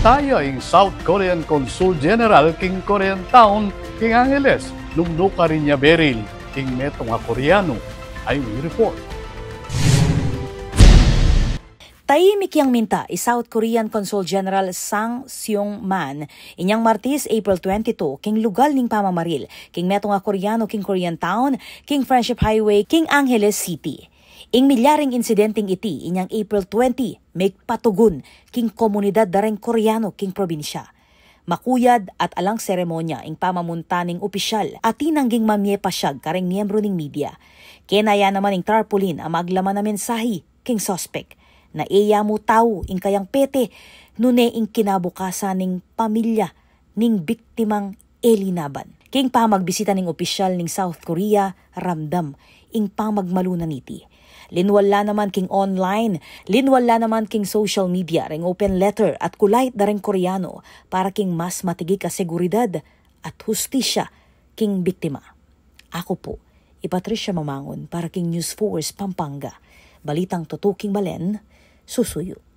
Tayo ang South Korean Consul General king Korean Town king Angeles nung nuka rin niya beril king meto nga Koreano ay may report. Tahimik yang minta South Korean Consul General Sang Seong-man inyang Martes, April 22, king lugal ning pamamaril, king meto nga Koreano king Korean Town, king Friendship Highway, king Angeles City. Ing milyaring insidenteng iti inyang April 20, may patugon king komunidad dareng Koreano king probinsya. Makuyad at alang seremonya ing pamamuntaning opisyal at tinangging mamye pasyag kareng miyembro ning media. Kenaya naman ing tarpaulin ang maglaman na mensahe king suspect na iya mo tao ing kayang pete nune ing kinabukasan ning pamilya ning biktimang Elinaban. King pamagbisita ning opisyal ning South Korea ramdam ing pamagmalunan iti. Linwala naman king online, linwala naman king social media ring open letter at kulay dareng Koreano para king mas matigi ka seguridad at hustisya king biktima. Ako po, Patricia Mamangon para king News Force Pampanga. Balitang tutuking Balen, susuyo.